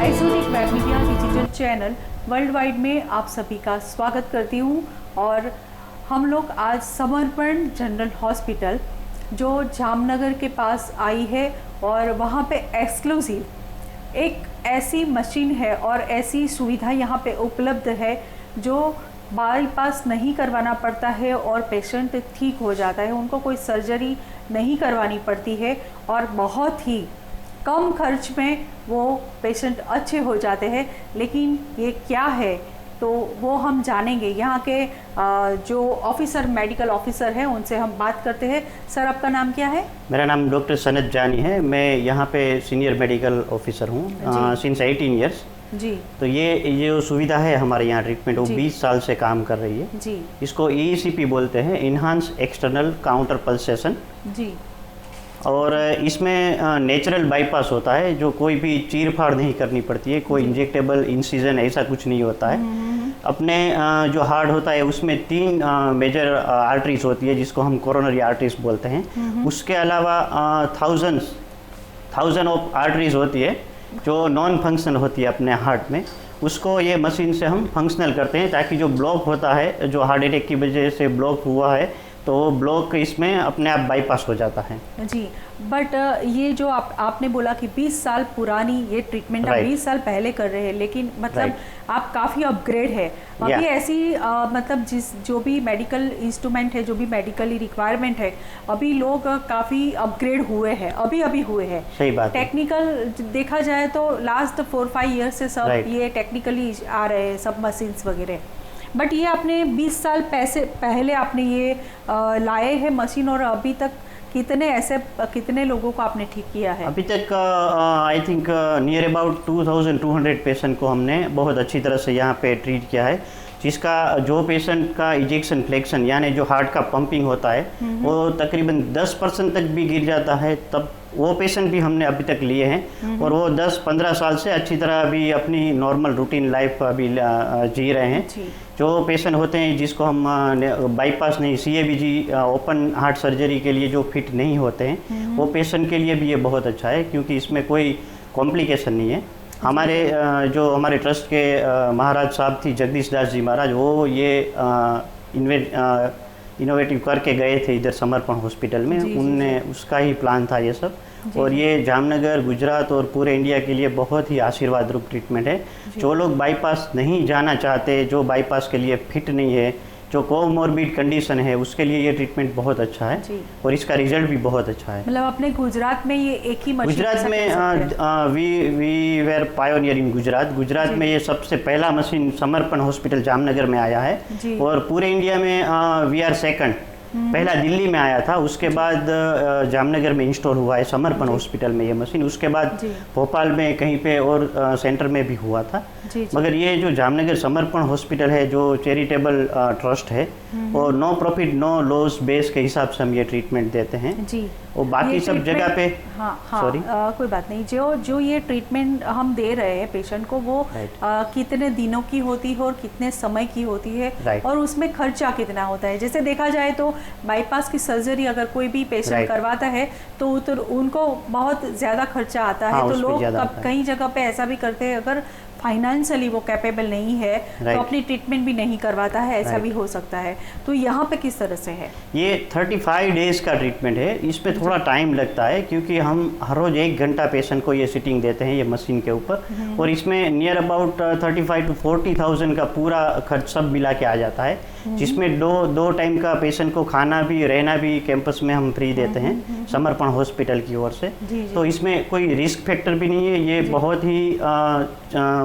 Exotic web media digital channel world wide में आप सभी का स्वागत करती हूँ। और हम लोग आज समर्पण जनरल हॉस्पिटल जो जामनगर के पास आई है और वहाँ पे एक्सक्लूसिव एक ऐसी मशीन है और ऐसी सुविधा यहाँ पे उपलब्ध है जो बाईपास नहीं करवाना पड़ता है और पेशेंट ठीक हो जाता है, उनको कोई सर्जरी नहीं करवानी पड़ती है और बहुत ही कम खर्च में वो पेशेंट अच्छे हो जाते हैं। लेकिन ये क्या है तो वो हम जानेंगे। यहाँ के जो ऑफिसर मेडिकल ऑफिसर हैं उनसे हम बात करते हैं। सर, आपका नाम क्या है? मेरा नाम डॉक्टर सनत जानी है। मैं यहाँ पे सीनियर मेडिकल ऑफिसर हूँ सिंस 18 ईयर्स जी। तो ये जो सुविधा है हमारे यहाँ ट्रीटमेंट वो 20 साल से काम कर रही है जी। इसको EECP बोलते हैं, इन्हांस एक्सटर्नल काउंटर पल्सेशन जी। और इसमें नेचुरल बाईपास होता है, जो कोई भी चीर फाड़ नहीं करनी पड़ती है, कोई इंजेक्टेबल इंसिजन ऐसा कुछ नहीं होता है। अपने जो हार्ट होता है उसमें 3 मेजर आर्टरीज होती है जिसको हम कोरोनरी आर्टरीज बोलते हैं। उसके अलावा थाउजेंड ऑफ आर्टरीज होती है जो नॉन फंक्शनल होती है अपने हार्ट में। उसको ये मशीन से हम फंक्शनल करते हैं ताकि जो ब्लॉक होता है, जो हार्ट अटैक की वजह से ब्लॉक हुआ है, तो वो ब्लॉक इसमें अपने आप बाईपास हो जाता है जी। बट ये जो आपने बोला कि 20 साल पुरानी ये ट्रीटमेंट आप 20 साल पहले कर रहे हैं, लेकिन मतलब आप काफ़ी अपग्रेड है अभी ऐसी मतलब जो भी मेडिकल इंस्ट्रूमेंट है, जो भी मेडिकली रिक्वायरमेंट है, अभी लोग काफ़ी अपग्रेड हुए हैं, अभी हुए हैं। सही बात। टेक्निकल देखा जाए तो लास्ट 4-5 ईयर से सब ये टेक्निकली आ रहे हैं, सब मशीन्स वगैरह। बट ये आपने 20 साल पहले आपने ये लाए हैं मशीन, और अभी तक कितने लोगों को आपने ठीक किया है? अभी तक I think near about 2200 patient को हमने बहुत अच्छी तरह से यहाँ पे ट्रीट किया है, जिसका जो पेशेंट का इजेक्शन फ्लेक्शन यानी जो हार्ट का पंपिंग होता है वो तकरीबन 10% तक भी गिर जाता है, तब वो पेशेंट भी हमने अभी तक लिए हैं और वो 10-15 साल से अच्छी तरह अभी अपनी नॉर्मल रूटीन लाइफ अभी जी रहे हैं। जो पेशेंट होते हैं जिसको हम बाईपास नहीं, CABG ओपन हार्ट सर्जरी के लिए जो फिट नहीं होते हैं, वो पेशेंट के लिए भी ये बहुत अच्छा है क्योंकि इसमें कोई कॉम्प्लिकेशन नहीं है। जो हमारे ट्रस्ट के महाराज साहब थी जगदीश दास जी महाराज, वो ये इनोवेटिव करके गए थे इधर समर्पण हॉस्पिटल में। उनने उसका ही प्लान था ये सब, और ये जामनगर, गुजरात और पूरे इंडिया के लिए बहुत ही आशीर्वाद रूप ट्रीटमेंट है। जो लोग बाईपास नहीं जाना चाहते, जो बाईपास के लिए फिट नहीं है, जो कोमोर्बिड कंडीशन है, उसके लिए ये ट्रीटमेंट बहुत अच्छा है और इसका रिजल्ट भी बहुत अच्छा है। मतलब अपने गुजरात में ये एक ही मशीन? गुजरात में we were pioneer in Gujarat में ये सबसे पहला मशीन समर्पण हॉस्पिटल जामनगर में आया है और पूरे इंडिया में वी आर सेकंड। पहला दिल्ली में आया था, उसके बाद जामनगर में इंस्टॉल हुआ है समर्पण हॉस्पिटल में ये मशीन। उसके बाद भोपाल में कहीं पे और सेंटर में भी हुआ था। मगर ये जो जामनगर समर्पण हॉस्पिटल है, जो चैरिटेबल ट्रस्ट है और no profit no loss base के हिसाब से हम ये ट्रीटमेंट देते हैं जी। और बाकी सब जगह पे सॉरी कोई बात नहीं। जो ये ट्रीटमेंट हम दे रहे हैं पेशेंट को, वो कितने दिनों की होती है और कितने समय की होती है और उसमें खर्चा कितना होता है? जैसे देखा जाए तो बाईपास की सर्जरी अगर कोई भी पेशेंट करवाता है तो उनको बहुत ज़्यादा खर्चा आता है। तो लोग कई जगह पे ऐसा भी करते हैं, अगर फाइनेंशियली वो कैपेबल नहीं है तो अपनी ट्रीटमेंट भी नहीं करवाता है, ऐसा भी हो सकता है। तो यहाँ पे किस तरह से है? ये 35 डेज का ट्रीटमेंट है। इस पे थोड़ा टाइम लगता है क्योंकि हम हर रोज़ 1 घंटा पेशेंट को ये सिटिंग देते हैं ये मशीन के ऊपर, और इसमें नियर अबाउट 35 to 40,000 का पूरा खर्च सब मिला के आ जाता है, जिसमें दो टाइम का पेशेंट को खाना भी रहना भी कैंपस में हम फ्री देते हैं समर्पण हॉस्पिटल की ओर से। तो इसमें कोई रिस्क फैक्टर भी नहीं है। ये बहुत ही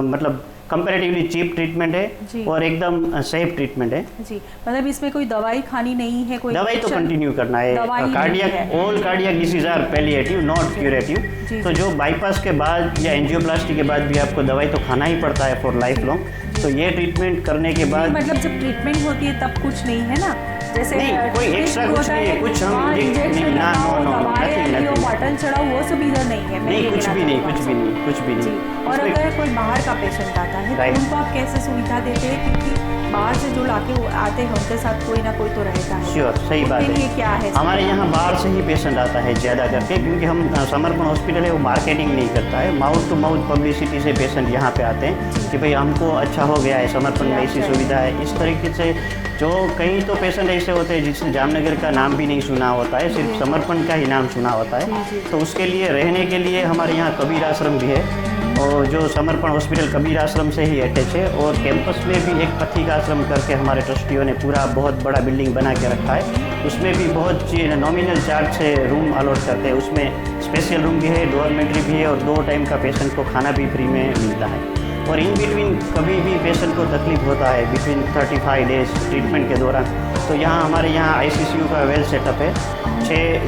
मतलब कंपैरेटिवली चीप ट्रीटमेंट है और एकदम सेफ ट्रीटमेंट है जी। मतलब इसमें कोई दवाई खानी नहीं है? कोई दवाई तो कंटिन्यू करना है। Cardiac all cardiac disease are palliative not curative. तो जो बाईपास के बाद या एंजियोप्लास्टी के बाद भी आपको दवाई तो खाना ही पड़ता है फॉर लाइफ लॉन्ग। तो ये ट्रीटमेंट करने के बाद मतलब जब ट्रीटमेंट होती है तब कुछ नहीं है ना, जैसे नहीं, कोई एक्स्ट्रा कुछ नहीं है, कुछ हम इंजेक्शन ना, लगाओ, नो, दवाएं लियो, nothing। बॉटल चढ़ाओ, वो सब इधर नहीं है। मैं नहीं, ये कुछ कहना भी नहीं, चाहूँगा कुछ भी नहीं, कुछ भी जी। नहीं। और इसमें अगर कोई बाहर का पेशेंट आता है तो Right। उनको आप कैसे सुविधा देते हैं, क्योंकि बाहर से जो लाके आते हैं उनके साथ कोई ना कोई तो रहता है। श्योर, सही बात उनके लिए है। क्या है? हमारे यहाँ बाहर से ही पेशेंट आता है ज़्यादा करके, क्योंकि हम समर्पण हॉस्पिटल है वो मार्केटिंग नहीं करता है, माउथ टू माउथ पब्लिसिटी से पेशेंट यहाँ पे आते हैं कि भाई हमको अच्छा हो गया है, समर्पण में ऐसी सुविधा है। इस तरीके से जो कई तो पेशेंट ऐसे होते हैं जिसने जामनगर का नाम भी नहीं सुना होता है, सिर्फ समर्पण का ही नाम सुना होता है, तो उसके लिए रहने के लिए हमारे यहाँ कबीर आश्रम भी है, और जो समर्पण हॉस्पिटल कबीर आश्रम से ही अटैच है, और कैंपस में भी एक पथिक आश्रम करके हमारे ट्रस्टियों ने पूरा बहुत बड़ा बिल्डिंग बना के रखा है। उसमें भी बहुत नॉमिनल चार्ज से रूम अलॉट करते हैं, उसमें स्पेशल रूम भी है, डॉर्मेट्री भी है, और 2 टाइम का पेशेंट को खाना भी फ्री में मिलता है। और इन बिटवीन कभी भी पेशेंट को तकलीफ होता है बिटवीन 35 डेज ट्रीटमेंट के दौरान, तो यहाँ हमारे यहाँ आईसीसीयू का वेल सेटअप है,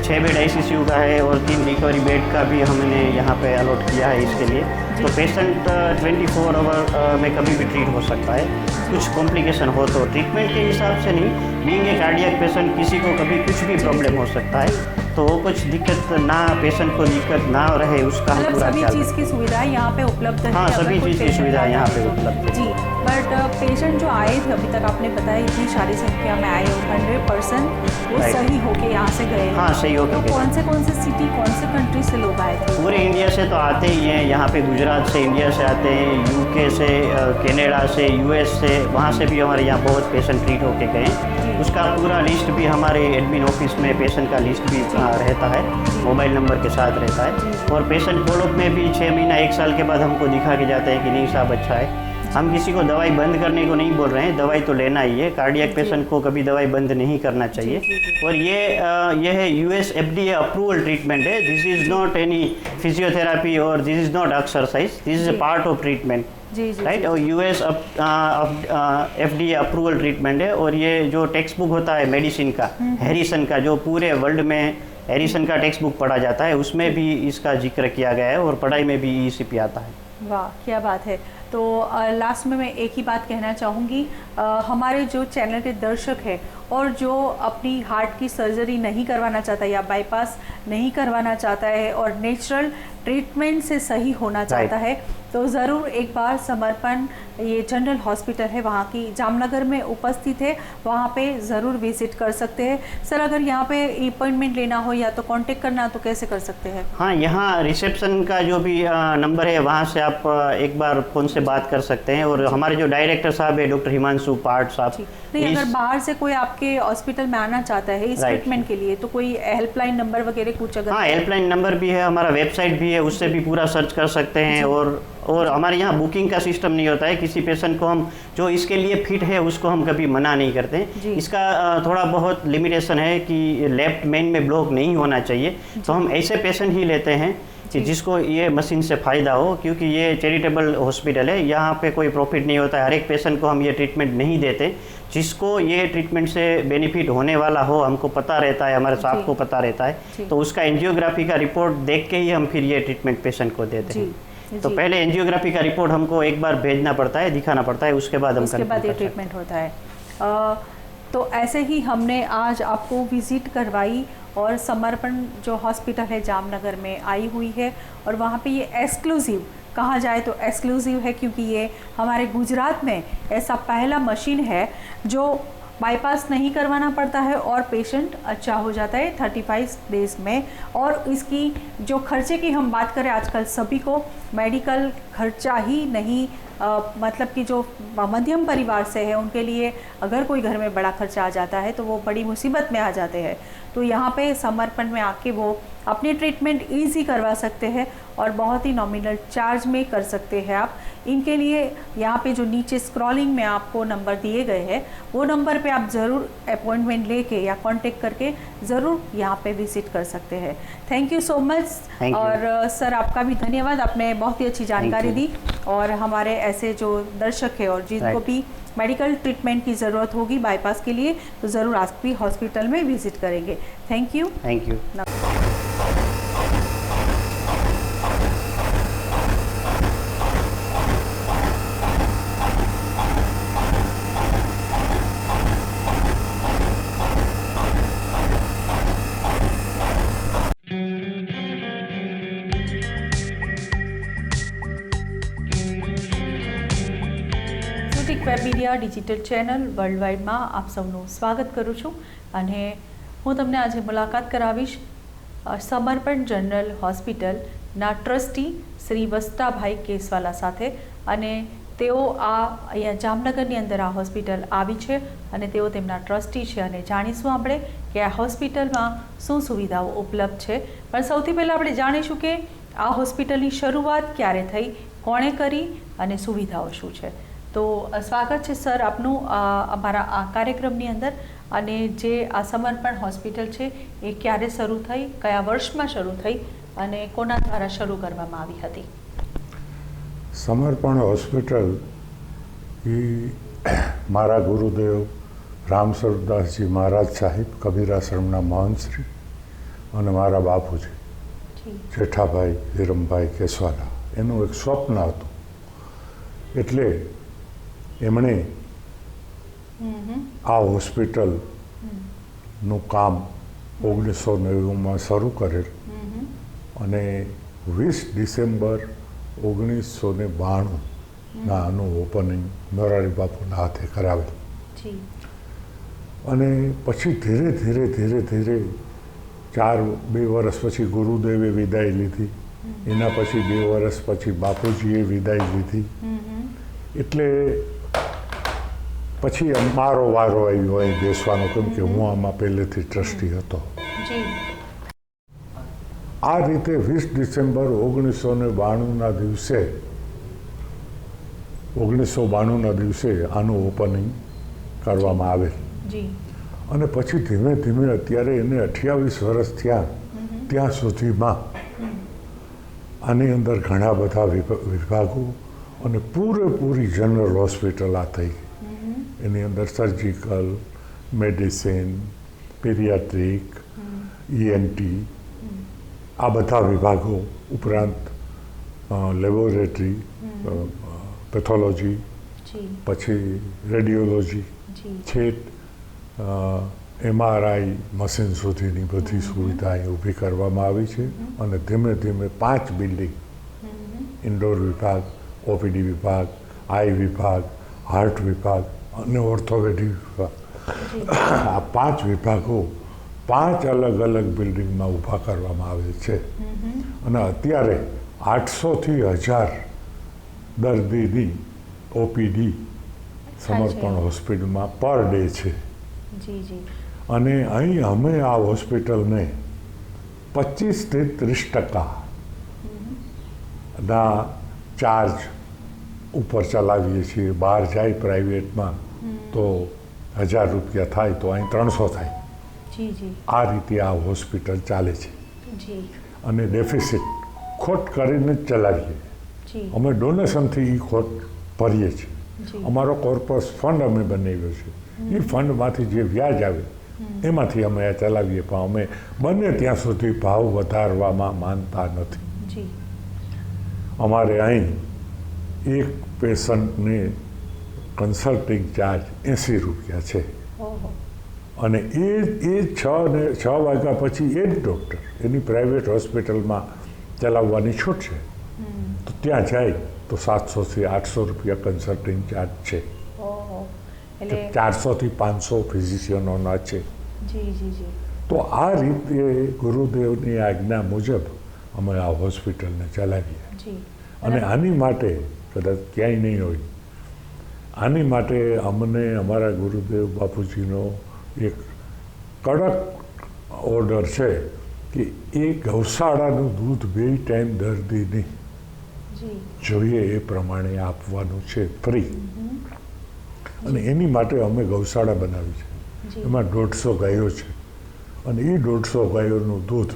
6 बेड आईसीसीयू का है, और 3 रिकवरी बेड का भी हमने यहाँ पे अलॉट किया है इसके लिए। तो पेशेंट 24 आवर में कभी भी ट्रीट हो सकता है। कुछ कॉम्प्लिकेशन हो तो ट्रीटमेंट के हिसाब से नहीं, बीइंग ए कार्डियक पेशेंट किसी को कभी कुछ भी प्रॉब्लम हो सकता है, तो वो कुछ दिक्कत ना, पेशेंट को दिक्कत ना रहे उसका हम पूरा सभी ख्याल चीज़ की सुविधा यहाँ पे उपलब्ध है। हाँ, अगर सभी कोई चीज़ की patient सुविधा आता यहाँ है पे तो। उपलब्ध है। जी, बट पेशेंट जो आए थे अभी तक, आपने बताया इतनी सारी संख्या में आए हो, 100% वो Right। सही होके यहाँ से गए हैं। हाँ, सही होके तो गए। कौन से सिटी, कौन से कंट्री से लोग आए थे? पूरे इंडिया से तो आते ही हैं, यहाँ पे गुजरात से, इंडिया से आते हैं, यूके से, कनाडा से, यूएस से, वहाँ से भी हमारे यहाँ बहुत पेशेंट ट्रीट होके गए हैं। उसका पूरा लिस्ट भी हमारे एडमिन ऑफिस में पेशेंट का लिस्ट भी रहता है, मोबाइल नंबर के साथ रहता है, और पेशेंट फॉलोअप में भी 6 महीना 1 साल के बाद हमको दिखा के जाते हैं कि नहीं साहब अच्छा है। हम किसी को दवाई बंद करने को नहीं बोल रहे हैं, दवाई तो लेना ही है, कार्डियक पेशेंट को कभी दवाई बंद नहीं करना चाहिए। और ये है यूएस FDA अप्रूवल ट्रीटमेंट है, this is not any physiotherapy और this is not exercise, this is a part of treatment, right. और यूएस FDA अप्रूवल ट्रीटमेंट है, और ये जो टेक्स्ट बुक होता है मेडिसिन का, हैरिसन का, जो पूरे वर्ल्ड में हैरिसन का टेक्स्ट बुक पढ़ा जाता है, उसमें भी इसका जिक्र किया गया है, और पढ़ाई में भी ECP आता है। वाह, क्या बात है। तो लास्ट में मैं एक ही बात कहना चाहूँगी, हमारे जो चैनल के दर्शक हैं और जो अपनी हार्ट की सर्जरी नहीं करवाना चाहता या बाईपास नहीं करवाना चाहता है और नेचुरल ट्रीटमेंट से सही होना चाहता है, तो ज़रूर एक बार समर्पण, ये जनरल हॉस्पिटल है वहाँ की, जामनगर में उपस्थित है, वहाँ पे ज़रूर विज़िट कर सकते हैं। सर, अगर यहाँ पे अपॉइंटमेंट लेना हो या तो कांटेक्ट करना हो तो कैसे कर सकते हैं? हाँ, यहाँ रिसेप्शन का जो भी नंबर है वहाँ से आप एक बार फ़ोन से बात कर सकते हैं, और हमारे जो डायरेक्टर साहब है डॉक्टर हिमांशु पाठ साहब। नहीं, अगर बाहर से कोई आपके हॉस्पिटल में आना चाहता है इस ट्रीटमेंट के लिए, तो कोई हेल्पलाइन नंबर वगैरह कुछ अगर? हाँ, हेल्पलाइन नंबर भी है, हमारा वेबसाइट भी है, उससे भी पूरा सर्च कर सकते हैं। और हमारे यहाँ बुकिंग का सिस्टम नहीं होता है, किसी पेशेंट को हम जो इसके लिए फिट है उसको हम कभी मना नहीं करते। इसका थोड़ा बहुत लिमिटेशन है कि लेफ्ट मेन में ब्लॉक नहीं होना चाहिए, तो हम ऐसे पेशेंट ही लेते हैं कि जिसको ये मशीन से फ़ायदा हो, क्योंकि ये चैरिटेबल हॉस्पिटल है, यहाँ पे कोई प्रॉफिट नहीं होता है, हर एक पेशेंट को हम ये ट्रीटमेंट नहीं देते। जिसको ये ट्रीटमेंट से बेनिफिट होने वाला हो, हमको पता रहता है, हमारे स्टाफ को पता रहता है, तो उसका एंजियोग्राफी का रिपोर्ट देख के ही हम फिर ये ट्रीटमेंट पेशेंट को देते हैं। तो पहले एंजियोग्राफी का रिपोर्ट हमको एक बार भेजना पड़ता है, दिखाना पड़ता है, उसके बाद ये ट्रीटमेंट होता है। तो ऐसे ही हमने आज आपको विज़िट करवाई, और समर्पण जो हॉस्पिटल है जामनगर में आई हुई है, और वहाँ पे ये एक्सक्लूसिव, कहा जाए तो एक्सक्लूसिव है, क्योंकि ये हमारे गुजरात में ऐसा पहला मशीन है जो बाईपास नहीं करवाना पड़ता है और पेशेंट अच्छा हो जाता है 35 डेज में। और इसकी जो खर्चे की हम बात करें, आजकल सभी को मेडिकल खर्चा ही नहीं, मतलब कि जो मध्यम परिवार से है उनके लिए अगर कोई घर में बड़ा खर्चा आ जाता है तो वो बड़ी मुसीबत में आ जाते हैं। तो यहाँ पे समर्पण में आके वो अपनी ट्रीटमेंट ईजी करवा सकते हैं और बहुत ही नॉमिनल चार्ज में कर सकते हैं आप। इनके लिए यहाँ पे जो नीचे स्क्रॉलिंग में आपको नंबर दिए गए हैं, वो नंबर पे आप ज़रूर अपॉइंटमेंट लेके या कांटेक्ट करके ज़रूर यहाँ पे विजिट कर सकते हैं। Thank you so much. और सर, आपका भी धन्यवाद, आपने बहुत ही अच्छी जानकारी दी, और हमारे ऐसे जो दर्शक है और जिनको भी मेडिकल ट्रीटमेंट की ज़रूरत होगी बाईपास के लिए, तो ज़रूर आपकी हॉस्पिटल में विजिट करेंगे। Thank you. Web media digital channel વર્લ્ડવાઇડમાં આપ સૌનું સ્વાગત કરું છું અને હું તમને આજે મુલાકાત કરાવીશ સમર્પણ જનરલ હોસ્પિટલના ટ્રસ્ટી શ્રી વસ્તાભાઈ કેસવાલા સાથે અને તેઓ અહીંયા જામનગરની અંદર આ હોસ્પિટલ આવી છે અને તેઓ તેમના ટ્રસ્ટી છે અને જાણીશું આપણે કે આ હોસ્પિટલમાં શું સુવિધાઓ ઉપલબ્ધ છે. પણ સૌથી પહેલાં આપણે જાણીશું કે આ હોસ્પિટલની શરૂઆત ક્યારે થઈ, કોણે કરી અને સુવિધાઓ શું છે. તો સ્વાગત છે સર આપનું અમારા આ કાર્યક્રમની અંદર. અને જે આ સમર્પણ હોસ્પિટલ છે એ ક્યારે શરૂ થઈ, કયા વર્ષમાં શરૂ થઈ અને કોના દ્વારા શરૂ કરવામાં આવી હતી? સમર્પણ હોસ્પિટલ એ મારા ગુરુદેવ રામસ્વરૂપદાસજી મહારાજ સાહેબ કબીરાશ્રમના મહંતશ્રી અને મારા બાપુજી જેઠાભાઈ હિરમભાઈ કેસવાલા એનું એક સ્વપ્ન હતું. એટલે એમણે આ હોસ્પિટલનું કામ 1990માં શરૂ કરેલ અને 20 ડિસેમ્બર 1992ના આનું ઓપનિંગ મોરારી બાપુના હાથે કરાવેલ. અને પછી ધીરે ધીરે 2 વર્ષ પછી ગુરુદેવે વિદાય લીધી, એના પછી 2 વર્ષ પછી બાપુજીએ વિદાય લીધી. એટલે પછી મારો વારો આવ્યો અહીં બેસવાનો, કેમ કે હું આમાં પહેલેથી ટ્રસ્ટી હતો. આ રીતે 20 ડિસેમ્બર 1992ના દિવસે આનું ઓપનિંગ કરવામાં આવેલ. અને પછી ધીમે ધીમે અત્યારે એને 28 વર્ષ થયા, ત્યાં સુધીમાં આની અંદર ઘણા બધા વિભાગો અને પૂરેપૂરી જનરલ હોસ્પિટલ આ થઈ. એની અંદર સર્જિકલ, મેડિસિન, પીરિયાટ્રિક, ENT આ બધા વિભાગો ઉપરાંત લેબોરેટરી, પેથોલોજી, પછી રેડિયોલોજી, છેક MRI મશીન સુધીની બધી સુવિધા અહીં ઊભી કરવામાં આવી છે. અને ધીમે ધીમે 5 બિલ્ડિંગ, ઇન્ડોર વિભાગ, OPD વિભાગ, આઈ વિભાગ, હાર્ટ વિભાગ અને ઓર્થોપેડિક વિભાગ, આ 5 વિભાગો 5 અલગ અલગ બિલ્ડિંગમાં ઊભા કરવામાં આવે છે. અને અત્યારે 800થી 1000 દર્દીની OPD સમર્પણ હોસ્પિટલમાં પર ડે છે. અને અહીં અમે આ હોસ્પિટલને 25થી 30% ચાર્જ ઉપર ચલાવીએ છીએ. બહાર જાય પ્રાઇવેટમાં તો 1000 રૂપિયા થાય, તો અહીં 300 થાય. આ રીતે આ હોસ્પિટલ ચાલે છે. અને ડેફિસિટ ખોટ કરીને જ ચલાવીએ. અમે ડોનેશનથી એ ખોટ ભરીએ છીએ. અમારો કોર્પસ ફંડ અમે બનાવ્યો છે. એ ફંડમાંથી જે વ્યાજ આવે એમાંથી અમે આ ચલાવીએ. પણ અમે બને ત્યાં સુધી ભાવ વધારવામાં માનતા નથી. અમારે અહીં એક પેશન્ટને કન્સલ્ટિંગ ચાર્જ 80 રૂપિયા છે. અને એ 6 વાગ્યા પછી એ જ ડૉક્ટર એની પ્રાઇવેટ હોસ્પિટલમાં ચલાવવાની છૂટ છે, તો ત્યાં જાય તો 700થી 800 રૂપિયા કન્સલ્ટિંગ ચાર્જ છે. 400થી 500 ફિઝિશિયનોના છે. તો આ રીતે ગુરુદેવની આજ્ઞા મુજબ અમે આ હોસ્પિટલને ચલાવીએ. અને આની માટે કદાચ ક્યાંય નહીં હોય, આની માટે અમને અમારા ગુરુદેવ બાપુજીનો એક કડક ઓર્ડર છે કે એ ગૌશાળાનું દૂધ 2 ટાઈમ દર્દીને જોઈએ એ પ્રમાણે આપવાનું છે, ફ્રી. અને એની માટે અમે ગૌશાળા બનાવી છે. એમાં 150 ગાયો છે. અને એ 150 ગાયોનું દૂધ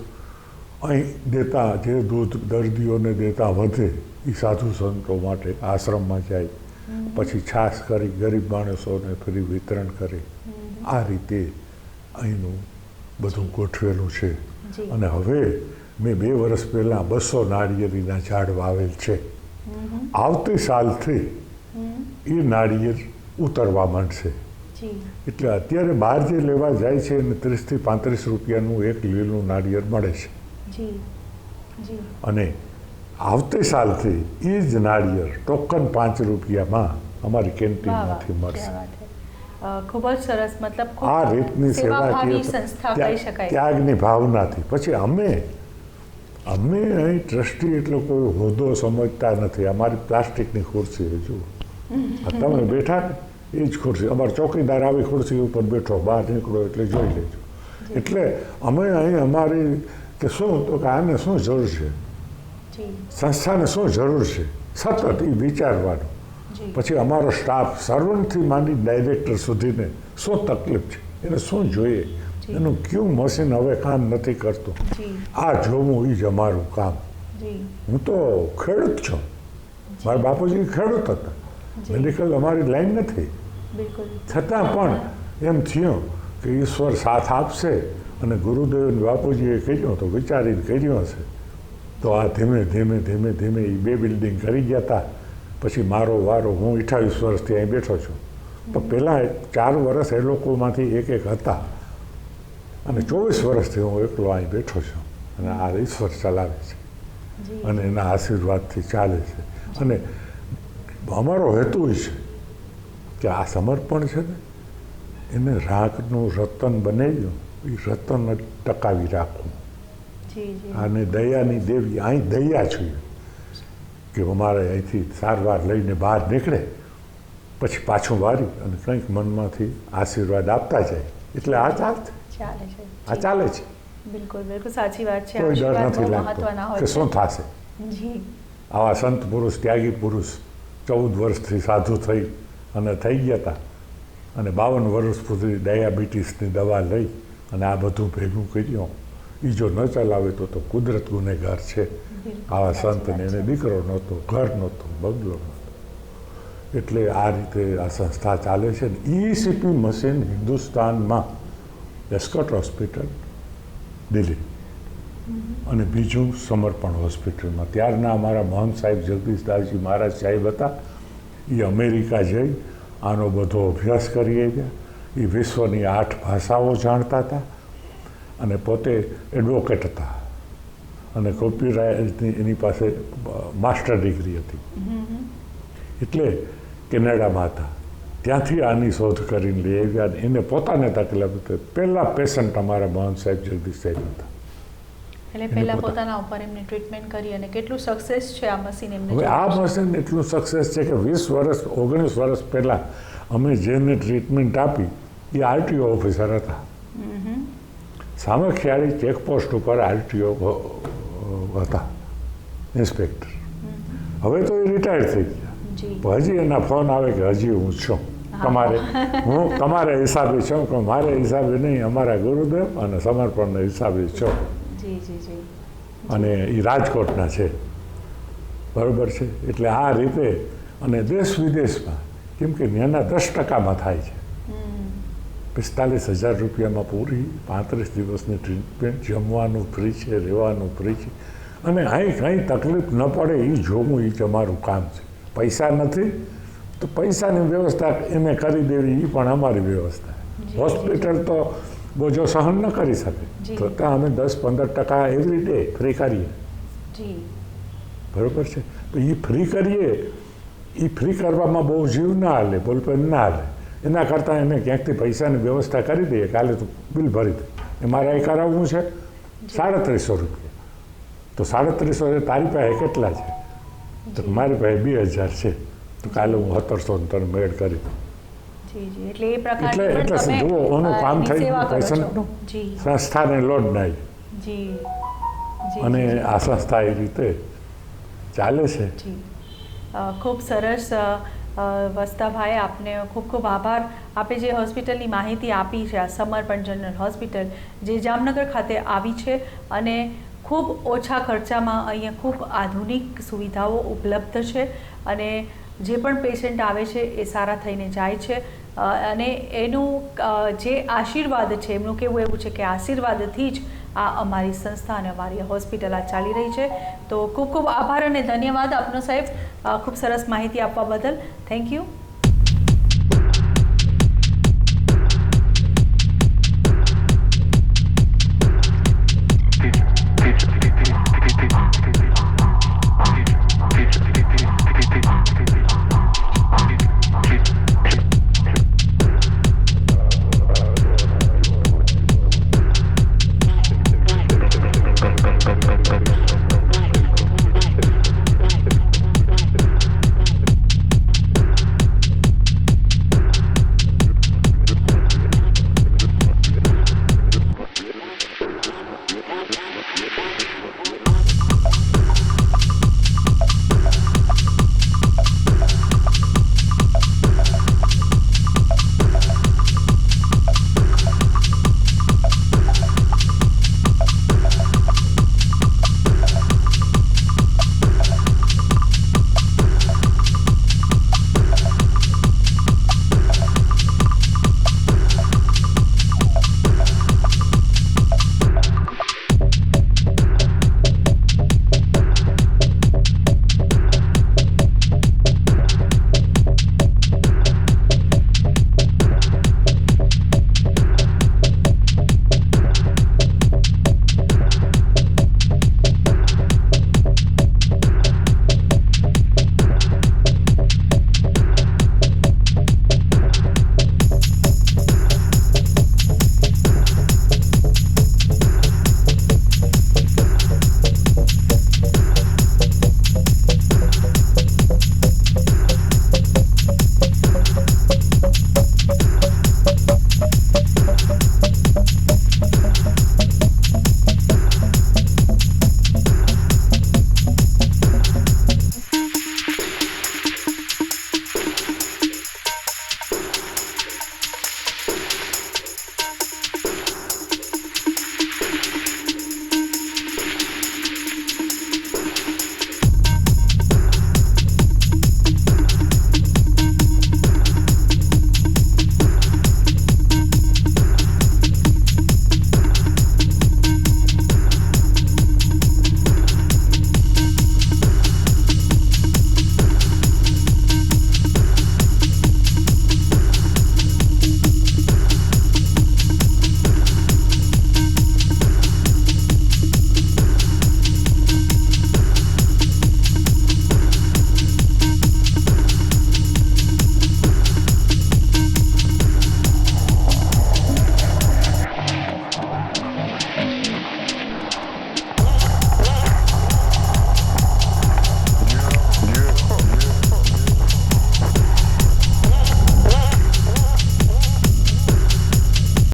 અહીં દેતા, જે દૂધ દર્દીઓને દેતા વધે એ સાધુ સંતો માટે આશ્રમમાં જાય, પછી છાશ કરી ગરીબ માણસોને ફરી વિતરણ કરે. આ રીતે અહીંનું બધું ગોઠવેલું છે. અને હવે મેં 2 વર્ષ પહેલાં 200 નાળિયેરીના ઝાડ વાવેલ છે. આવતી સાલથી એ નાળિયેર ઉતરવા માંડશે. એટલે અત્યારે બહાર જે લેવા જાય છે એને 30થી 35 રૂપિયાનું એક લીલું નાળિયેર મળે છે. અને આવતી સાલથી એ જ નાળિયેર ટોકન 5 રૂપિયામાં અમારી કેન્ટીનમાંથી મળશે. ખૂબ જ સરસ, મતલબ આ રીતની સેવાભાવી સંસ્થા કહી શકાય, ત્યાગની ભાવનાથી. પછી અમે અહીં ટ્રસ્ટી એટલે કોઈ હોદ્દો સમજતા નથી. અમારી પ્લાસ્ટિકની ખુરશી છે, જુઓ તમે બેઠા ને એ જ ખુરશી, અમારો ચોકીદાર આવી ખુરશી ઉપર બેઠો, બહાર નીકળો એટલે જોઈ લેજો. એટલે અમે અહીં અમારી કે શું તો કે આને શું જરૂર છે, સંસ્થાને શું જરૂર છે, સતત એ વિચારવાનું. પછી અમારો સ્ટાફ સર્વન્ટથી માંડી ડાયરેક્ટર સુધીને શું તકલીફ છે, એને શું જોઈએ, એનું કયું મશીન હવે કામ નથી કરતું, આ જોવું એ જ અમારું કામ. હું તો ખેડૂત છું, મારા બાપુજી ખેડૂત હતા, મેડિકલ અમારી લાઈન નથી, છતાં પણ એમ થયું કે ઈશ્વર સાથ આપશે અને ગુરુદેવ બાપુજીએ કર્યું તો વિચારીને કર્યું હશે. તો આ ધીમે ધીમે ધીમે ધીમે એ 2 બિલ્ડિંગ કરી ગયા હતા. પછી મારો વારો, હું 28 વર્ષથી અહીં બેઠો છું. તો પહેલાં 4 વર્ષ એ લોકોમાંથી એક હતા અને 24 વર્ષથી હું એકલો અહીં બેઠો છું. અને આ ઈશ્વર ચલાવે છે અને એના આશીર્વાદથી ચાલે છે. અને અમારો હેતુ એ છે કે આ સમર્પણ છે ને એને રાગનું રતન બનાવ્યું, એ રતન ટકાવી રાખવું. અને દયાની દેવી, અહીં દયા છીએ કે અમારે અહીંથી સારવાર લઈને બહાર નીકળે પછી પાછું વારી અને કંઈક મનમાંથી આશીર્વાદ આપતા જાય. એટલે આ ચાલે છે. બિલકુલ બિલકુલ સાચી વાત છે. કોઈ ડર નથી લાગતો કે શું થશે. આવા સંત પુરુષ, ત્યાગી પુરુષ 14 વર્ષથી સાધુ થઈ અને થઈ ગયા હતા અને 52 વર્ષ સુધી ડાયાબિટીસની દવા લઈ અને આ બધું ભેગું કર્યું. એ જો ન ચલાવે તો કુદરત ગુનેગાર છે. આવા સંતને એને દીકરો નહોતો, ઘર નહોતું, બંગલો નહોતો. એટલે આ રીતે આ સંસ્થા ચાલે છે. ECP મશીન હિન્દુસ્તાનમાં એસ્કોટ હોસ્પિટલ દિલ્હી અને બીજું સમર્પણ હોસ્પિટલમાં. ત્યારના અમારા મહંત સાહેબ જગદીશદાસજી મહારાજ સાહેબ હતા. એ અમેરિકા જઈ આનો બધો અભ્યાસ કરી ગયા. એ વિશ્વની 8 ભાષાઓ જાણતા હતા અને પોતે એડવોકેટ હતા અને કોપીરાઇટની એની પાસે માસ્ટર ડિગ્રી હતી. એટલે કેનેડામાં હતા. ત્યાંથી આની શોધ કરીને લઈ આવ્યા અને એને પોતાને તકલીફ હતી. પહેલાં પેશન્ટ અમારા મહંત સાહેબ જગદીશ સાહેબ હતા. એટલે પહેલા પોતાના ઉપર એમને ટ્રીટમેન્ટ કરી અને કેટલું સક્સેસ છે આ મશીન એમને. હવે આ મશીન એટલું સક્સેસ છે કે 19 વર્ષ પહેલાં અમે જેને ટ્રીટમેન્ટ આપી એ RTO ઓફિસર હતા. સામખિયાળી ચેકપોસ્ટ ઉપર RTO હતા, ઇન્સ્પેક્ટર. હવે તો એ રિટાયર્ડ થઈ ગયા. હજી એના ફોન આવે કે હજી હું છું, હું તમારા હિસાબે છું, કે મારા હિસાબે નહીં, અમારા ગુરુદેવ અને સમર્પણના હિસાબે છું. અને એ રાજકોટના છે, બરાબર છે. એટલે આ રીતે અને દેશ વિદેશમાં, કેમ કે ત્યાંના 10%માં થાય છે. 45,000 રૂપિયામાં પૂરી 35 દિવસની ટ્રીટમેન્ટ, જમવાનું ફ્રી છે, રહેવાનું ફ્રી છે. અને અહીં કંઈ તકલીફ ન પડે એ જોવું એ જ અમારું કામ છે. પૈસા નથી તો પૈસાની વ્યવસ્થા એને કરી દેવી એ પણ અમારી વ્યવસ્થા. હોસ્પિટલ તો બોજો સહન ન કરી શકે તો ત્યાં અમે 10-15% એવરી ડે ફ્રી કરીએ. બરાબર છે. તો એ ફ્રી કરીએ, એ ફ્રી કરવામાં બહુ જીવ ના હાલે, બોલપેન ના હાલે. એના કરતાં એને ક્યાંકથી પૈસાની વ્યવસ્થા કરી દઈએ, કાલે તો બિલ ભરી દે. મારે અહીં કરાવવું છે 350 રૂપિયા. તો 350 તારી પાસે કેટલા છે? તો મારી પાસે 2000 છે. તો કાલે હું 1700 તને મેળ કરી દઉં. એટલે જુઓ, ઓનું કામ થઈ ગયું પેશન્ટનું, સંસ્થાને લોડ નહીં. અને આ સંસ્થા એ રીતે ચાલે છે. ખૂબ સરસ વસ્તાભાઈ, આપને ખૂબ ખૂબ આભાર. આપે જે હોસ્પિટલની માહિતી આપી છે, આ સમર્પણ જનરલ હોસ્પિટલ જે જામનગર ખાતે આવી છે અને ખૂબ ઓછા ખર્ચામાં અહીંયા ખૂબ આધુનિક સુવિધાઓ ઉપલબ્ધ છે અને જે પણ પેશન્ટ આવે છે એ સારા થઈને જાય છે. અને એનું જે આશીર્વાદ છે, એમનું કહેવું એવું છે કે આશીર્વાદથી જ આ અમારી સંસ્થા અને અમારી હોસ્પિટલ આ ચાલી રહી છે. તો ખૂબ ખૂબ આભાર અને ધન્યવાદ આપનો સાહેબ, ખૂબ સરસ માહિતી આપવા બદલ. Thank you.